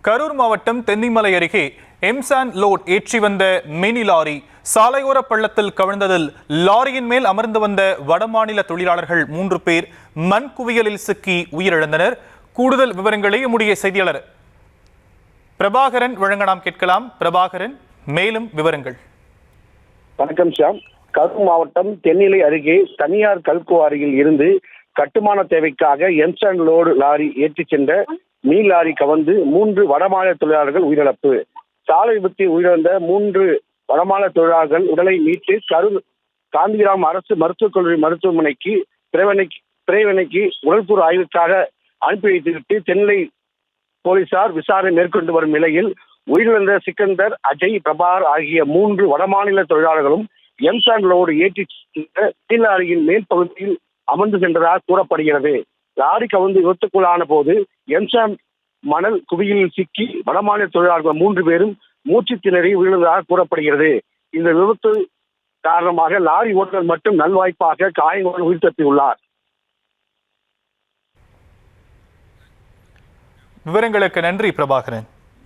கரூர் மாவட்டம் தென்னிமலை அருகே M sand load ஏற்றி வந்த மினி லாரி சாலையோர பள்ளத்தில் கவிழ்ந்ததில் லாரியின் மேல் அமர்ந்து வந்த வடமாநில தொழிலாளர்கள் 3 பேர் மண் குவியலில் சிக்கி உயிரிழந்தனர். கூடுதல் விவரங்களை நம்முடைய செய்தியாளர் பிரபாகரன் வழங்க நாம் கேட்கலாம். பிரபாகரன், மேலும் விவரங்கள். வணக்கம் ஷாம். கரூர் மாவட்டம் தென்னிலை அருகே தனியார் கல்குவாரியில் இருந்து கட்டுமான தேவைக்காக எம்சாண்ட் லோடு லாரி ஏற்றிச் சென்ற மீன் லாரி கவர்ந்து 3 வடமாநில தொழிலாளர்கள் உயிரிழப்பு. சாலை விபத்தில் உயிரிழந்த 3 வடமாநில தொழிலாளர்கள் உடலை மீட்டு கரூர் காந்திகிராம் அரசு மருத்துவக் கல்லூரி மருத்துவமனைக்கு பிரிவினைக்கு உடல்கூறு ஆய்வுக்காக அனுப்பி வைத்துவிட்டு தென்னிலை போலீசார் விசாரணை மேற்கொண்டு வரும் நிலையில் உயிரிழந்த சிக்கந்தர், அஜய், பிரபாகர் ஆகிய 3 வடமாநில தொழிலாளர்களும் எம்சாண்ட் லோடு ஏற்றி மீன் லாரியின் மேல் பகுதியில் அமர்ந்து சென்றதாக கூறப்படுகிறது. லாரி கவுந்து விபத்துக்குள்ளான போது எம்சாண்ட் மணல் குவியலில் சிக்கி வடமாநில தொழிலாளர்கள் 3 பேரும் மூச்சு திணறி விழுந்ததாக கூறப்படுகிறது. இந்த விபத்து காரணமாக லாரி ஓட்டுநர் மட்டும் நல்வாய்ப்பாக காயங்களுடன் உயிர் தப்பியுள்ளார். விவரங்களுக்கு நன்றி பிரபாகரன்.